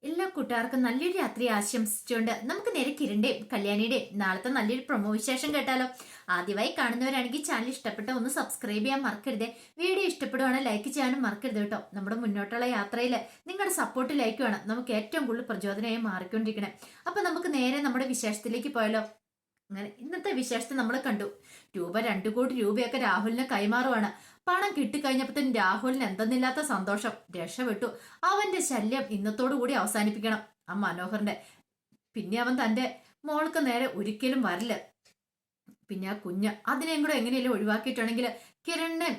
എല്ലാ കൂട്ടുകാർക്കും നല്ലൊരു രാത്രി ആശംസിച്ചുകൊണ്ട് നമുക്ക് നേരെ കിരണിന്റെയും കല്യാണിയുടെയും നാളത്തെ നല്ലൊരു പ്രൊമോ വിശേഷം കേട്ടാലോ. ആദ്യമായി കാണുന്നവരാണെങ്കിൽ ചാനൽ ഇഷ്ടപ്പെട്ട ഒന്ന് സബ്സ്ക്രൈബ് ചെയ്യാൻ മറക്കരുത്. വീഡിയോ ഇഷ്ടപ്പെടുവാണെങ്കിൽ ലൈക്ക് ചെയ്യാനും മറക്കരുത് കേട്ടോ. നമ്മുടെ മുന്നോട്ടുള്ള യാത്രയിൽ നിങ്ങളുടെ സപ്പോർട്ട് ലൈക്ക് വേണം നമുക്ക് ഏറ്റവും കൂടുതൽ പ്രചോദനമായി മാറിക്കൊണ്ടിരിക്കണേ. അപ്പൊ നമുക്ക് നേരെ നമ്മുടെ വിശേഷത്തിലേക്ക് പോയാലോ. അങ്ങനെ ഇന്നത്തെ വിശേഷത്തെ നമ്മൾ കണ്ടു. രൂപ 2 കോടി രൂപയൊക്കെ രാഹുലിന് കൈമാറുവാണ്. പണം കിട്ടിക്കഴിഞ്ഞപ്പോഴത്തേനും രാഹുലിന് എന്തെന്നില്ലാത്ത സന്തോഷം. രക്ഷപ്പെട്ടു. അവന്റെ ശല്യം ഇന്നത്തോടു കൂടി അവസാനിപ്പിക്കണം ആ മനോഹറിന്റെ. പിന്നെ അവൻ തന്റെ മോൾക്ക് നേരെ ഒരിക്കലും വരില്ല. പിന്നെ ആ കുഞ്ഞ് അതിനെയും കൂടെ എങ്ങനെയല്ലേ ഒഴിവാക്കിയിട്ടുണ്ടെങ്കിൽ കിരണിനെ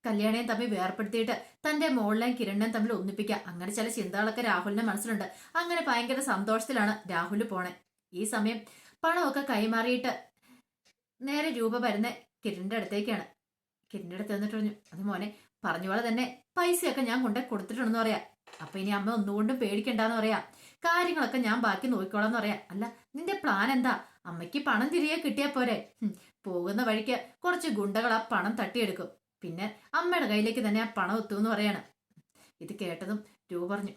കല്യാണിയും തമ്മിൽ വേർപ്പെടുത്തിയിട്ട് തന്റെ മോളിലെയും കിരണിനെയും തമ്മിൽ ഒന്നിപ്പിക്കാം. അങ്ങനെ ചില ചിന്തകളൊക്കെ രാഹുലിന്റെ മനസ്സിലുണ്ട്. അങ്ങനെ ഭയങ്കര സന്തോഷത്തിലാണ് രാഹുൽ പോണേ. ഈ സമയം പണമൊക്കെ കൈമാറിയിട്ട് നേരെ രൂപ വരുന്ന കിരണിന്റെ അടുത്തേക്കാണ്. കിരണിന്റെ അടുത്ത് വന്നിട്ട് പറഞ്ഞു, അത് മോനെ പറഞ്ഞ പോലെ തന്നെ പൈസയൊക്കെ ഞാൻ കൊണ്ടേ കൊടുത്തിട്ടുണ്ടെന്ന് പറയാം. അപ്പൊ ഇനി അമ്മ ഒന്നുകൊണ്ടും പേടിക്കണ്ടെന്ന് പറയാം. കാര്യങ്ങളൊക്കെ ഞാൻ ബാക്കി നോക്കിക്കോളാന്ന് പറയാം. അല്ല, നിന്റെ പ്ലാൻ എന്താ? അമ്മയ്ക്ക് പണം തിരികെ കിട്ടിയാ പോരെ? പോകുന്ന വഴിക്ക് കുറച്ച് ഗുണ്ടകൾ ആ പണം തട്ടിയെടുക്കും. പിന്നെ അമ്മയുടെ കയ്യിലേക്ക് തന്നെ ആ പണം എത്തുമെന്ന് പറയാണ്. ഇത് കേട്ടതും രൂപ പറഞ്ഞു,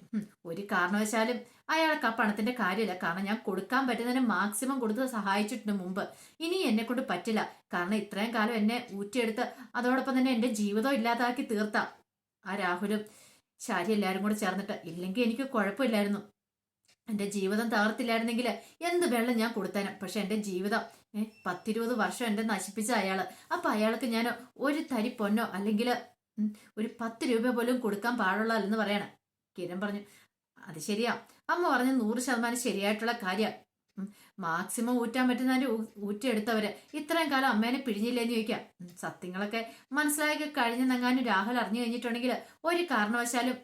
ഒരു കാരണവശാലും അയാൾക്ക് ആ പണത്തിന്റെ കാര്യമില്ല. കാരണം ഞാൻ കൊടുക്കാൻ പറ്റുന്നതിന് മാക്സിമം കൊടുത്ത് സഹായിച്ചിട്ടുണ്ട് മുമ്പ്. ഇനി എന്നെ കൊണ്ട് പറ്റില്ല. കാരണം ഇത്രയും കാലം എന്നെ ഊറ്റിയെടുത്ത് അതോടൊപ്പം തന്നെ എന്റെ ജീവിതം ഇല്ലാതാക്കി തീർത്ത ആ രാഹുലും ശാരി എല്ലാരും കൂടെ ചേർന്നിട്ട്. ഇല്ലെങ്കിൽ എനിക്ക് കുഴപ്പമില്ലായിരുന്നു. എന്റെ ജീവിതം തകർത്തില്ലായിരുന്നെങ്കിൽ എന്ത് വെള്ളം ഞാൻ കൊടുത്തേനെ. പക്ഷെ എന്റെ ജീവിതം 10-20 വർഷം എന്റെ നശിപ്പിച്ച അയാള്. അപ്പൊ അയാൾക്ക് ഞാൻ ഒരു തരി പൊന്നോ അല്ലെങ്കിൽ ഒരു 10 രൂപ പോലും കൊടുക്കാൻ പാടുള്ളതെന്ന് പറയണം. കിരൺ പറഞ്ഞു, അത് ശരിയാ. അമ്മ പറഞ്ഞ 100% ശരിയായിട്ടുള്ള കാര്യം. മാക്സിമം ഊറ്റാൻ പറ്റുന്നതിന്റെ ഊറ്റിയെടുത്തവര് ഇത്രയും കാലം അമ്മേനെ പിഴിഞ്ഞില്ലേന്ന് ചോദിക്കാം. സത്യങ്ങളൊക്കെ മനസ്സിലാക്കി കഴിഞ്ഞെന്നെങ്ങാനും രാഹുൽ അറിഞ്ഞു കഴിഞ്ഞിട്ടുണ്ടെങ്കിൽ ഒരു കാരണവശാലും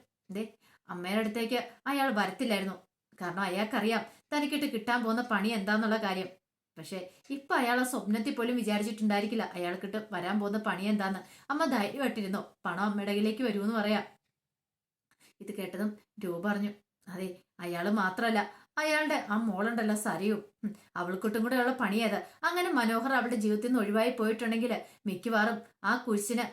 അമ്മയുടെ അടുത്തേക്ക് അയാൾ വരത്തില്ലായിരുന്നു. കാരണം അയാൾക്കറിയാം തനിക്കിട്ട് കിട്ടാൻ പോകുന്ന പണി എന്താന്നുള്ള കാര്യം. പക്ഷെ ഇപ്പൊ അയാളെ സ്വപ്നത്തിൽ പോലും വിചാരിച്ചിട്ടുണ്ടായിരിക്കില്ല അയാൾക്കിട്ട് വരാൻ പോകുന്ന പണി എന്താന്ന്. അമ്മ ധൈര്യമായിട്ടിരുന്നോ, പണം അമ്മയുടെ കയ്യിലേക്ക് വരുമെന്ന് പറയാം. ഇത് കേട്ടതും രൂപ പറഞ്ഞു, അതെ, അയാള് മാത്രല്ല അയാളുടെ ആ മോളുണ്ടല്ലോ സരയും, അവൾക്കിട്ടും കൂടെ ഉള്ള പണിയത്. അങ്ങനെ മനോഹർ അവളുടെ ജീവിതത്തിൽ നിന്ന് ഒഴിവായി പോയിട്ടുണ്ടെങ്കിൽ മിക്കവാറും ആ കുരിശിന്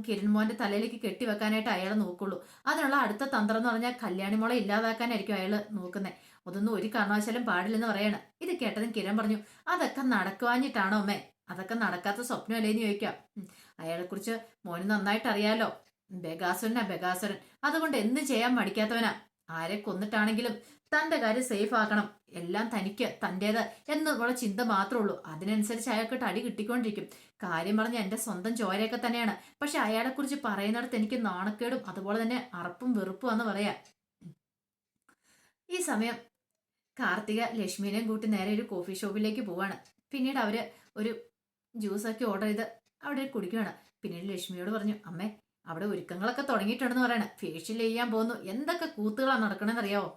കിരൺ മോന്റെ തലയിലേക്ക് കെട്ടിവെക്കാനായിട്ട് അയാൾ നോക്കുള്ളൂ. അതിനുള്ള അടുത്ത തന്ത്രം എന്ന് പറഞ്ഞാൽ കല്യാണി മോളെ ഇല്ലാതാക്കാനായിരിക്കും അയാൾ നോക്കുന്നത്. അതൊന്നും ഒരു കാരണവശാലും പാടില്ലെന്ന് പറയാണ്. ഇത് കേട്ടതും കിരൺ പറഞ്ഞു, അതൊക്കെ നടക്കുവാഞ്ഞിട്ടാണോ അമ്മേ? അതൊക്കെ നടക്കാത്ത സ്വപ്നമല്ലേന്ന് ചോദിക്കാം. അയാളെ കുറിച്ച് മോന് നന്നായിട്ട് അറിയാലോ. ബഗാസുരൻ. അതുകൊണ്ട് എന്തും ചെയ്യാൻ മടിക്കാത്തവനാ. ആരെ കൊന്നിട്ടാണെങ്കിലും തന്റെ കാര്യം സേഫ് ആക്കണം. എല്ലാം തനിക്ക് തന്റേത് എന്നുള്ള ചിന്ത മാത്രമേ ഉള്ളൂ. അതിനനുസരിച്ച് അയാൾക്കിട്ട് അടി കിട്ടിക്കൊണ്ടിരിക്കും. കാര്യം പറഞ്ഞ എന്റെ സ്വന്തം ചോരയൊക്കെ തന്നെയാണ്. പക്ഷെ അയാളെ കുറിച്ച് പറയുന്നിടത്ത് എനിക്ക് നാണക്കേടും അതുപോലെ തന്നെ അറപ്പും വെറുപ്പും എന്ന് പറയാ. ഈ സമയം കാർത്തിക ലക്ഷ്മിനെയും കൂട്ടി നേരെ ഒരു കോഫി ഷോപ്പിലേക്ക് പോവാണ്. പിന്നീട് അവര് ഒരു ജ്യൂസൊക്കെ ഓർഡർ ചെയ്ത് അവിടെ കുടിക്കുകയാണ്. പിന്നീട് ലക്ഷ്മിയോട് പറഞ്ഞു, അമ്മേ അവിടെ ഒരുക്കങ്ങളൊക്കെ തുടങ്ങിയിട്ടുണ്ടെന്ന് പറയണ. ഫേഷ്യൽ ചെയ്യാൻ പോകുന്നു. എന്തൊക്കെ കൂത്തുകളാണ് നടക്കണമെന്ന് അറിയാവോ?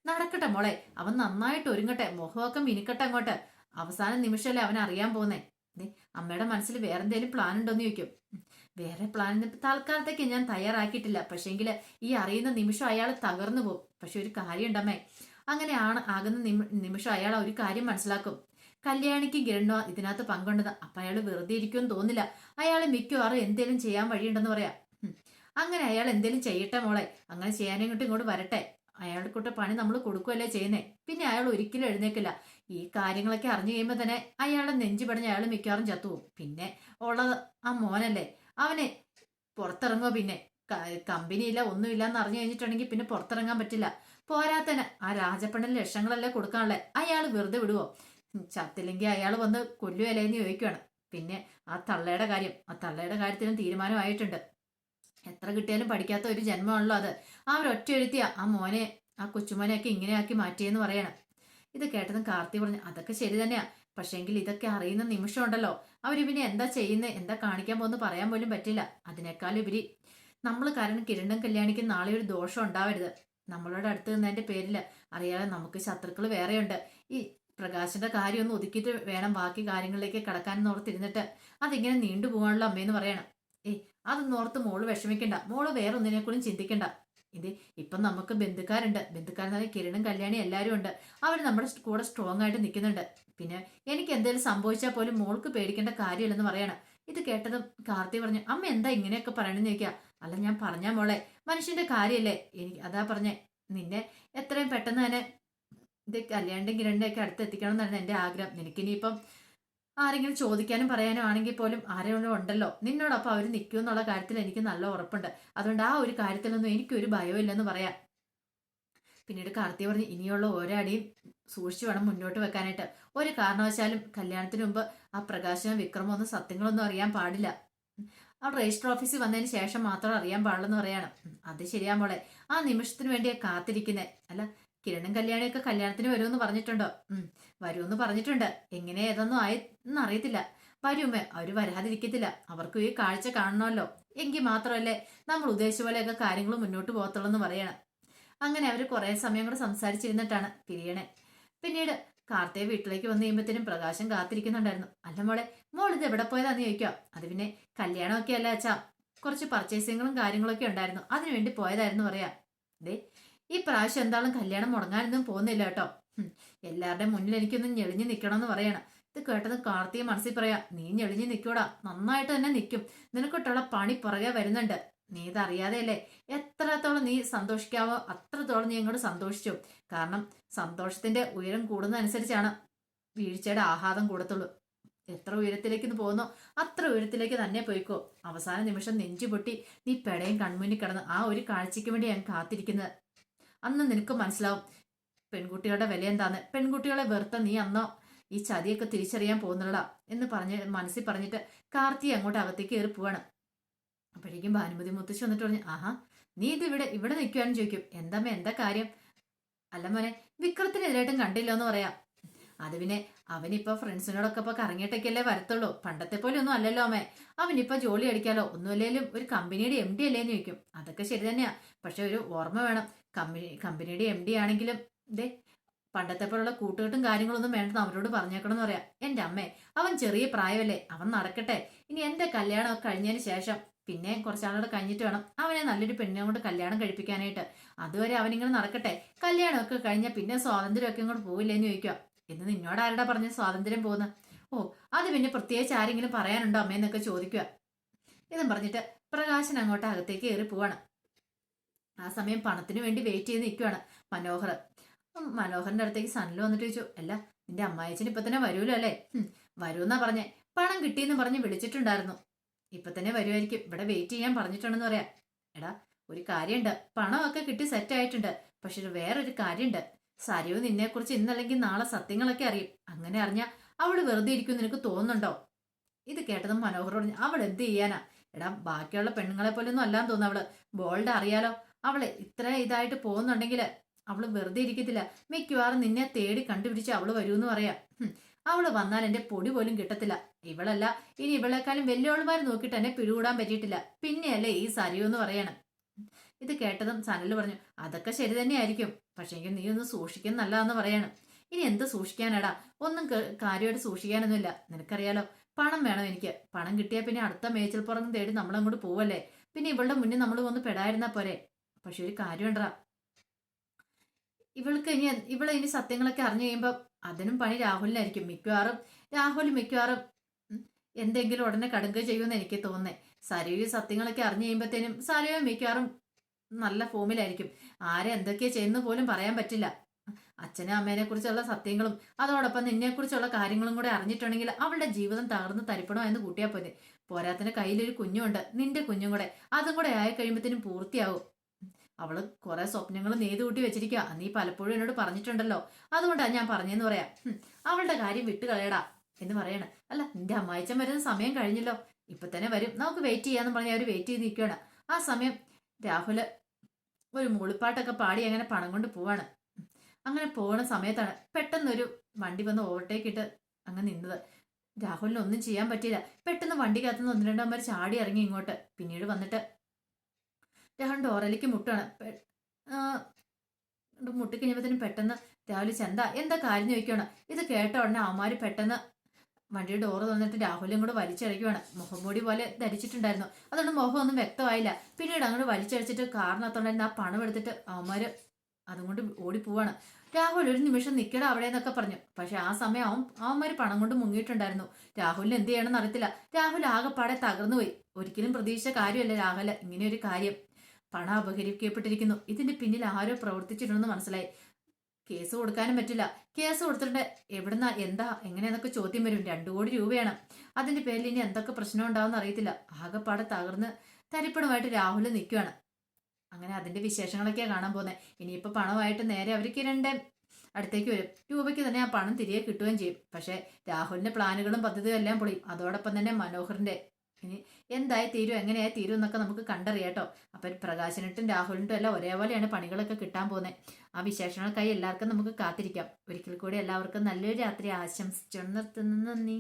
നടക്കട്ടെ മോളെ, അവൻ നന്നായിട്ട് ഒരുങ്ങട്ടെ, മുഖമൊക്കെ മിനുക്കട്ടെ അങ്ങോട്ട്. അവസാന നിമിഷമല്ലേ അവൻ അറിയാൻ പോകുന്നേ. അമ്മയുടെ മനസ്സിൽ വേറെ എന്തെങ്കിലും പ്ലാൻ ഉണ്ടോന്ന് ചോദിക്കും. വേറെ പ്ലാൻ തൽക്കാലത്തേക്ക് ഞാൻ തയ്യാറാക്കിയിട്ടില്ല. പക്ഷേങ്കില് ഈ അറിയുന്ന നിമിഷം അയാൾ തകർന്നു പോകും. പക്ഷെ ഒരു കാര്യം ഉണ്ടമ്മേ, അങ്ങനെയാണ് ആകുന്ന നിമിഷം അയാൾ ഒരു കാര്യം മനസ്സിലാക്കും. കല്യാണിക്ക് കിരണോ ഇതിനകത്ത് പങ്കുണ്ടത്. അപ്പൊ അയാൾ വെറുതെ ഇരിക്കുമെന്ന് തോന്നില്ല. അയാൾ മിക്കവാറും എന്തേലും ചെയ്യാൻ വഴിയുണ്ടെന്ന് പറയാം. അങ്ങനെ അയാൾ എന്തേലും ചെയ്യട്ടെ മോളെ. അങ്ങനെ ചെയ്യാനും ഇങ്ങോട്ട് വരട്ടെ. അയാൾക്കൊട്ട് പണി നമ്മൾ കൊടുക്കുകയല്ലേ ചെയ്യുന്നേ. പിന്നെ അയാൾ ഒരിക്കലും എഴുന്നേക്കില്ല. ഈ കാര്യങ്ങളൊക്കെ അറിഞ്ഞു കഴിയുമ്പോൾ തന്നെ അയാളുടെ നെഞ്ചു പടഞ്ഞ് അയാൾ മിക്കവാറും ചത്തുപോകും. പിന്നെ ഉള്ളത് ആ മോനല്ലേ, അവന് പുറത്തിറങ്ങുമോ? പിന്നെ കമ്പനിയില്ല ഒന്നുമില്ല എന്ന് അറിഞ്ഞു കഴിഞ്ഞിട്ടുണ്ടെങ്കിൽ പിന്നെ പുറത്തിറങ്ങാൻ പറ്റില്ല. പോരാത്തന് ആ രാജപ്പണിന് ലക്ഷങ്ങളല്ലേ കൊടുക്കാനുള്ളേ. അയാൾ വെറുതെ വിടുവോ? ചത്തില്ലെങ്കിൽ അയാൾ വന്ന് കൊല്ലുവല്ലേന്ന് ചോദിക്കുകയാണ്. പിന്നെ ആ തള്ളയുടെ കാര്യത്തിനും തീരുമാനമായിട്ടുണ്ട്. എത്ര കിട്ടിയാലും പഠിക്കാത്ത ഒരു ജന്മമാണല്ലോ അത്. ആ ഒരൊറ്റ എഴുത്തിയ ആ കൊച്ചുമോനെയൊക്കെ ഇങ്ങനെയാക്കി മാറ്റിയെന്ന് പറയണം. ഇത് കേട്ടതും കാർത്തി പറഞ്ഞു, അതൊക്കെ ശരി തന്നെയാ. പക്ഷേങ്കിൽ ഇതൊക്കെ അറിയുന്ന നിമിഷം ഉണ്ടല്ലോ, അവര് പിന്നെ എന്താ ചെയ്യുന്നത്, എന്താ കാണിക്കാൻ പോകുന്ന പറയാൻ പോലും പറ്റില്ല. അതിനേക്കാൾ ഉപരി നമ്മൾ കാരണം കിരണ്ടും കല്യാണിക്കും നാളെ ഒരു ദോഷം ഉണ്ടാവരുത്. നമ്മളോട് അടുത്ത് നിന്നതിന്റെ പേരിൽ അറിയാതെ നമുക്ക് ശത്രുക്കൾ വേറെയുണ്ട്. ഈ പ്രകാശിന്റെ കാര്യം ഒന്ന് ഒതുക്കിയിട്ട് വേണം ബാക്കി കാര്യങ്ങളിലേക്ക് കടക്കാൻ ഓർത്തിരുന്നിട്ട് അതിങ്ങനെ നീണ്ടുപോകാനുള്ള അമ്മയെന്ന് പറയണം. അതൊന്നും ഓർത്ത് മോള് വിഷമിക്കണ്ട. മോള് വേറെ ഒന്നിനെക്കുറിച്ചും ചിന്തിക്കണ്ട. ഇപ്പം നമുക്ക് ബന്ധുക്കാരെന്ന് പറഞ്ഞാൽ കിരണും കല്യാണി എല്ലാവരും ഉണ്ട്. അവർ നമ്മുടെ കൂടെ സ്ട്രോങ് ആയിട്ട് നിൽക്കുന്നുണ്ട്. പിന്നെ എനിക്ക് എന്തെങ്കിലും സംഭവിച്ചാൽ പോലും മോൾക്ക് പേടിക്കേണ്ട കാര്യമില്ലെന്ന് പറയണം. ഇത് കേട്ടതും കാർത്തി പറഞ്ഞു, അമ്മ എന്താ ഇങ്ങനെയൊക്കെ പറയണെന്ന് ചോദിക്കുക. അല്ല, ഞാൻ പറഞ്ഞാ മോളെ, മനുഷ്യന്റെ കാര്യല്ലേ, എനിക്ക് അതാ പറഞ്ഞേ. നിന്നെ എത്രയും പെട്ടെന്ന് തന്നെ ഇത് കല്യാണിന്റെ കിരണിന്റെ ഒക്കെ അടുത്ത് എത്തിക്കണം എന്നായിരുന്നു എന്റെ ആഗ്രഹം. നിനക്കിനിയിപ്പം ആരെങ്കിലും ചോദിക്കാനും പറയാനും ആണെങ്കിൽ പോലും ആരെങ്കിലും ഉണ്ടല്ലോ നിന്നോടൊപ്പം അവർ നിൽക്കും എന്നുള്ള കാര്യത്തിൽ എനിക്ക് നല്ല ഉറപ്പുണ്ട്. അതുകൊണ്ട് ആ ഒരു കാര്യത്തിലൊന്നും എനിക്കൊരു ഭയമില്ലെന്ന് പറയാം. പിന്നീട് കാർത്തി പറഞ്ഞു, ഇനിയുള്ള ഓരോ അടിയും സൂക്ഷിച്ചു വേണം മുന്നോട്ട് വെക്കാനായിട്ട്. ഒരു കാരണവശാലും കല്യാണത്തിന് മുമ്പ് ആ പ്രകാശനും വിക്രമം ഒന്നും സത്യങ്ങളൊന്നും അറിയാൻ പാടില്ല. ആ രജിസ്റ്റർ ഓഫീസിൽ വന്നതിന് ശേഷം മാത്രം അറിയാൻ പാടുള്ളെന്ന് പറയാണ്. അത് ശരിയാ മോളെ, ആ നിമിഷത്തിന് വേണ്ടിയാ കാത്തിരിക്കുന്നേ. അല്ല, കിരണും കല്യാണിയൊക്കെ കല്യാണത്തിന് വരുമെന്ന് പറഞ്ഞിട്ടുണ്ടോ? വരുമെന്ന് പറഞ്ഞിട്ടുണ്ട്. എങ്ങനെ ഏതൊന്നും ആയെന്ന് അറിയത്തില്ല. വരുമേ, അവര് വരാതിരിക്കത്തില്ല. അവർക്ക് ഈ കാഴ്ച കാണണമല്ലോ. എങ്കിൽ മാത്രമല്ലേ നമ്മൾ ഉദ്ദേശിച്ച പോലെയൊക്കെ കാര്യങ്ങൾ മുന്നോട്ട് പോകത്തുള്ളൂ എന്ന് പറയണം. അങ്ങനെ അവർ കുറെ സമയം കൂടെ സംസാരിച്ചിരുന്നിട്ടാണ് പിരിയണേ. പിന്നീട് കാർത്തിയെ വീട്ടിലേക്ക് വന്നു കഴിയുമ്പോഴത്തേനും പ്രകാശം കാത്തിരിക്കുന്നുണ്ടായിരുന്നു. അല്ല മോളെ, മോൾ ഇത് എവിടെ പോയതാന്ന് ചോദിക്കാം. അത് പിന്നെ കല്യാണമൊക്കെ അല്ല അച്ഛാ, കുറച്ച് പർച്ചേസിങ്ങും കാര്യങ്ങളൊക്കെ ഉണ്ടായിരുന്നു, അതിനുവേണ്ടി പോയതായിരുന്നു പറയാം. ദേ, ഈ പ്രാവശ്യം എന്താളും കല്യാണം മുടങ്ങാനൊന്നും പോകുന്നില്ല കേട്ടോ. എല്ലാവരുടെയും മുന്നിൽ എനിക്കൊന്നും ഞെളിഞ്ഞു നിൽക്കണമെന്ന് പറയണം. ഇത് കേട്ടത് കാർത്തിയെ മനസ്സിൽ പറയാ, നീ ഞെളിഞ്ഞു നിൽക്കൂടാ, നന്നായിട്ട് തന്നെ നിൽക്കും. നിനക്കിട്ടുള്ള പണി പുറകെ വരുന്നുണ്ട്. നീ ഇതറിയാതെയല്ലേ എത്രത്തോളം നീ സന്തോഷിക്കാവോ അത്രത്തോളം നീ അങ്ങോട്ട് സന്തോഷിച്ചു. കാരണം സന്തോഷത്തിന്റെ ഉയരം കൂടുന്നതനുസരിച്ചാണ് വീഴ്ചയുടെ ആഘാതം കൂടത്തുള്ളൂ. എത്ര ഉയരത്തിലേക്ക് പോകുന്നോ അത്ര ഉയരത്തിലേക്ക് തന്നെ പോയിക്കോ. അവസാന നിമിഷം നെഞ്ചു പൊട്ടി നീ പെടയും കൺമുന്നിൽ കിടന്ന് ആ ഒരു കാഴ്ചയ്ക്ക് വേണ്ടി ഞാൻ കാത്തിരിക്കുന്നത്. അന്ന് നിനക്ക് മനസ്സിലാവും പെൺകുട്ടികളുടെ വില എന്താന്ന്. പെൺകുട്ടികളെ വെറുത്ത നീ അന്നോ ഈ ചതിയൊക്കെ തിരിച്ചറിയാൻ പോകുന്നുള്ള എന്ന് പറഞ്ഞ് മനസ്സിൽ പറഞ്ഞിട്ട് കാർത്തി അങ്ങോട്ട് അകത്തേക്ക് കയറി പോവാണ്. അപ്പോഴേക്കും ഭാനുമതി മുത്തശ്ശി വന്നിട്ട് പറഞ്ഞു, ആഹാ, നീ ഇത് ഇവിടെ നിൽക്കുകയാണെന്ന് ചോദിക്കും. എന്താമ്മ, എന്താ കാര്യം? അല്ല മോനെ, വിക്രത്തിനെതിരായിട്ടും കണ്ടില്ലോ എന്ന് പറയാം. അത് പിന്നെ അവനിപ്പോ ഫ്രണ്ട്സിനോടൊക്കെ ഇപ്പൊ കറങ്ങിയിട്ടൊക്കെയല്ലേ വരത്തുള്ളൂ. പണ്ടത്തെ പോലെ ഒന്നും അല്ലല്ലോ അമ്മേ. അവനിപ്പോ ജോലി അടിക്കാലോ, ഒന്നുമല്ലേലും ഒരു കമ്പനിയുടെ MD അല്ലേന്ന് ചോദിക്കും. അതൊക്കെ ശരി തന്നെയാ, പക്ഷെ ഒരു ഓർമ്മ വേണം, കമ്പനിയുടെ MD ആണെങ്കിലും ദേ പണ്ടത്തെ പോലുള്ള കൂട്ടുകെട്ടും കാര്യങ്ങളൊന്നും വേണ്ടെന്ന് അവരോട് പറഞ്ഞേക്കണം എന്ന് പറയാം. എന്റെ അമ്മേ, അവൻ ചെറിയ പ്രായമല്ലേ, അവൻ നടക്കട്ടെ. ഇനി എന്റെ കല്യാണം കഴിഞ്ഞതിന് ശേഷം പിന്നെ കുറച്ചാളുടെ കഴിഞ്ഞിട്ട് വേണം അവനെ നല്ലൊരു പെണ്ണിനെ കൊണ്ട് കല്യാണം കഴിപ്പിക്കാനായിട്ട്. അതുവരെ അവനിങ്ങനെ നടക്കട്ടെ. കല്യാണമൊക്കെ കഴിഞ്ഞാൽ പിന്നെ സ്വാതന്ത്ര്യമൊക്കെ ഇങ്ങോട്ട് പോവില്ലേന്ന് ചോദിക്കുക. എന്ന് നിന്നോട് ആരുടെ പറഞ്ഞ സ്വാതന്ത്ര്യം പോകുന്ന? ഓ, അത് പിന്നെ പ്രത്യേകിച്ച് ആരെങ്കിലും പറയാനുണ്ടോ അമ്മയെന്നൊക്കെ ചോദിക്കുക. ഇതും പറഞ്ഞിട്ട് പ്രകാശൻ അങ്ങോട്ട് അകത്തേക്ക് കയറി പോവാണ്. ആ സമയം പണത്തിന് വേണ്ടി വെയിറ്റ് ചെയ്ത് നിൽക്കുവാണ് മനോഹർ. മനോഹറിന്റെ അടുത്തേക്ക് സനൽ വന്നിട്ട് ചോദിച്ചു, അല്ല നിന്റെ അമ്മായച്ചന് ഇപ്പൊ തന്നെ വരൂലോ അല്ലേ? വരൂന്നാ പറഞ്ഞേ, പണം കിട്ടിയെന്ന് പറഞ്ഞ് വിളിച്ചിട്ടുണ്ടായിരുന്നു. ഇപ്പൊ തന്നെ വരുമായിരിക്കും, ഇവിടെ വെയിറ്റ് ചെയ്യാൻ പറഞ്ഞിട്ടുണ്ടെന്ന് പറയാം. എടാ, ഒരു കാര്യമുണ്ട്, പണമൊക്കെ കിട്ടി സെറ്റ് ആയിട്ടുണ്ട്. പക്ഷെ വേറൊരു കാര്യമുണ്ട്, സരയു നിന്നെ കുറിച്ച് ഇന്നല്ലെങ്കിൽ നാളെ സത്യങ്ങളൊക്കെ അറിയും. അങ്ങനെ അറിഞ്ഞാ അവള് വെറുതെ ഇരിക്കും നിനക്ക് തോന്നുന്നുണ്ടോ? ഇത് കേട്ടതും മനോഹർ പറഞ്ഞു, അവൾ എന്ത് ചെയ്യാനാ? എടാ, ബാക്കിയുള്ള പെണ്ണുങ്ങളെ പോലെ ഒന്നും അല്ലാന്ന് തോന്നുന്നു അവള്. ബോൾഡ് അറിയാലോ. അവള് ഇത്ര ഇതായിട്ട് പോകുന്നുണ്ടെങ്കിൽ അവള് വെറുതെ ഇരിക്കത്തില്ല. മിക്കവാറും നിന്നെ തേടി കണ്ടുപിടിച്ച് അവള് വരൂന്ന് പറയാം. അവള് വന്നാൽ എന്റെ പൊടി പോലും കിട്ടത്തില്ല. ഇവളല്ല, ഇനി ഇവളെക്കാളും വലിയവളുമാർ നോക്കിയിട്ട് എന്നെ പിടികൂടാൻ പറ്റിയിട്ടില്ല. പിന്നെയല്ലേ ഈ സരിയു എന്ന് പറയണം. ഇത് കേട്ടതും സനല് പറഞ്ഞു, അതൊക്കെ ശരി തന്നെയായിരിക്കും, പക്ഷേങ്കിൽ നീ ഒന്ന് സൂക്ഷിക്കുന്ന നല്ലതാന്ന് പറയണം. ഇനി എന്ത് സൂക്ഷിക്കാനാടാ? ഒന്നും കാര്യമായിട്ട് സൂക്ഷിക്കാനൊന്നുമില്ല. നിനക്കറിയാലോ, പണം വേണം എനിക്ക്. പണം കിട്ടിയാൽ പിന്നെ അടുത്ത മേച്ചിൽ പുറം തേടി നമ്മളങ്ങോട്ട് പോവല്ലേ. പിന്നെ ഇവളുടെ മുന്നിൽ നമ്മൾ വന്ന് പെടായിരുന്നാ പോരെ. പക്ഷെ ഒരു കാര്യമുണ്ടാ, ഇവളെ ഇനി സത്യങ്ങളൊക്കെ അറിഞ്ഞു കഴിയുമ്പോൾ അതിനും പണി രാഹുലിനായിരിക്കും. രാഹുൽ മിക്കവാറും എന്തെങ്കിലും ഉടനെ കടുങ്ക ചെയ്യുമെന്ന് എനിക്ക് തോന്നുന്നേ. സരയു സത്യങ്ങളൊക്കെ അറിഞ്ഞു കഴിയുമ്പോഴത്തേനും സരയു മിക്കവാറും നല്ല ഫോമിലായിരിക്കും. ആരെ എന്തൊക്കെയാ ചെയ്യുന്ന പോലും പറയാൻ പറ്റില്ല. അച്ഛനും അമ്മേനെ കുറിച്ചുള്ള സത്യങ്ങളും അതോടൊപ്പം നിന്നെ കുറിച്ചുള്ള കാര്യങ്ങളും കൂടെ അറിഞ്ഞിട്ടുണ്ടെങ്കിൽ അവളുടെ ജീവിതം തകർന്ന് തരിപ്പണോ എന്ന് കൂട്ടിയാൽ പോലെ. പോരാത്തിന് കയ്യിലൊരു കുഞ്ഞുണ്ട്, നിന്റെ കുഞ്ഞും കൂടെ. അതും കൂടെ ആയി കഴിയുമ്പോഴത്തേനും പൂർത്തിയാവും. അവള് കുറെ സ്വപ്നങ്ങൾ നെയ്തു കൂട്ടി വെച്ചിരിക്കുക. നീ പലപ്പോഴും എന്നോട് പറഞ്ഞിട്ടുണ്ടല്ലോ, അതുകൊണ്ടാണ് ഞാൻ പറഞ്ഞെന്ന് പറയാം. അവളുടെ കാര്യം വിട്ട് കളയടാ എന്ന് പറയണം. അല്ല, നിന്റെ അമ്മായിച്ചൻ വരുന്ന സമയം കഴിഞ്ഞല്ലോ, ഇപ്പൊ തന്നെ വരും, നമുക്ക് വെയിറ്റ് ചെയ്യാന്ന് പറഞ്ഞ് അവര് വെയിറ്റ് ചെയ്ത് നിൽക്കുകയാണ്. ആ സമയം രാഹുല് ഒരു മൂളിപ്പാട്ടൊക്കെ പാടി അങ്ങനെ പണം കൊണ്ട് പോവാണ്. അങ്ങനെ പോണ സമയത്താണ് പെട്ടെന്നൊരു വണ്ടി വന്ന് ഓവർടേക്ക് ഇട്ട് അങ്ങ് നിന്നത്. രാഹുലിന് ഒന്നും ചെയ്യാൻ പറ്റിയില്ല. പെട്ടെന്ന് വണ്ടിക്കകത്തുനിന്ന് ഒന്ന് രണ്ടോമാർ ചാടി ഇറങ്ങി ഇങ്ങോട്ട്. പിന്നീട് വന്നിട്ട് രാഹുൽ ഡോറയിലേക്ക് മുട്ടാണ്. മുട്ടിക്കഴിഞ്ഞപ്പോഴത്തേനും പെട്ടെന്ന് രാഹുൽ എന്താ കാര്യം ചോദിക്കുകയാണ്. ഇത് കേട്ട ഉടനെ അവന്മാര് പെട്ടെന്ന് വണ്ടിയുടെ ഡോറ് തന്നിട്ട് രാഹുലും കൂടെ വലിച്ചഴിക്കുവാണ്. മുഖംമൂടി പോലെ ധരിച്ചിട്ടുണ്ടായിരുന്നു, അതുകൊണ്ട് മുഖം ഒന്നും വ്യക്തമായില്ല. പിന്നീട് അങ്ങോട്ട് വലിച്ചഴിച്ചിട്ട് കാറിനകത്തുണ്ടായിരുന്ന ആ പണം എടുത്തിട്ട് അവന്മാര് അതും കൊണ്ട് ഓടിപ്പോവാണ്. രാഹുൽ ഒരു നിമിഷം നിൽക്കട അവിടെ എന്നൊക്കെ പറഞ്ഞു. പക്ഷെ ആ സമയം അവന്മാര് പണം കൊണ്ട് മുങ്ങിയിട്ടുണ്ടായിരുന്നു. രാഹുലിന് എന്ത് ചെയ്യണമെന്ന് അറിയത്തില്ല. രാഹുൽ ആകെപ്പാടെ തകർന്നു പോയി. ഒരിക്കലും പ്രതീക്ഷിച്ച കാര്യമല്ല രാഹുൽ ഇങ്ങനെ ഒരു കാര്യം. പണം അപഹരിക്കപ്പെട്ടിരിക്കുന്നു. ഇതിന്റെ പിന്നിൽ ആരോ പ്രവർത്തിച്ചിട്ടുണ്ടെന്ന് മനസ്സിലായി. കേസ് കൊടുക്കാനും പറ്റില്ല. കേസ് കൊടുത്തിട്ടുണ്ട് എവിടുന്ന എന്താ എങ്ങനെയാന്നൊക്കെ ചോദ്യം വരും. 2 കോടി രൂപയാണ്. അതിന്റെ പേരിൽ ഇനി എന്തൊക്കെ പ്രശ്നം ഉണ്ടാവും അറിയത്തില്ല. ആകെപ്പാടെ തകർന്ന് തരിപ്പണമായിട്ട് രാഹുൽ നിൽക്കുകയാണ്. അങ്ങനെ അതിന്റെ വിശേഷങ്ങളൊക്കെയാണ് കാണാൻ പോകുന്നത്. ഇനിയിപ്പോ പണമായിട്ട് നേരെ അവർ കിരണിന്റെ അടുത്തേക്ക് വരും. രൂപയ്ക്ക് തന്നെ ആ പണം തിരികെ കിട്ടുകയും ചെയ്യും. പക്ഷെ രാഹുലിന്റെ പ്ലാനുകളും പദ്ധതിയും എല്ലാം പൊളിയും. അതോടൊപ്പം തന്നെ മനോഹറിന്റെ ഇനി എന്തായി തീരും എങ്ങനെയായി തീരും എന്നൊക്കെ നമുക്ക് കണ്ടറിയാട്ടോ. അപ്പൊ പ്രകാശനിട്ടും രാഹുലിനും എല്ലാം ഒരേപോലെയാണ് പണികളൊക്കെ കിട്ടാൻ പോകുന്നത്. ആ വിശേഷങ്ങൾക്കായി എല്ലാവർക്കും നമുക്ക് കാത്തിരിക്കാം. ഒരിക്കൽ കൂടി എല്ലാവർക്കും നല്ലൊരു രാത്രി ആശംസിച്ചു നിർത്തുന്നു. നന്ദി.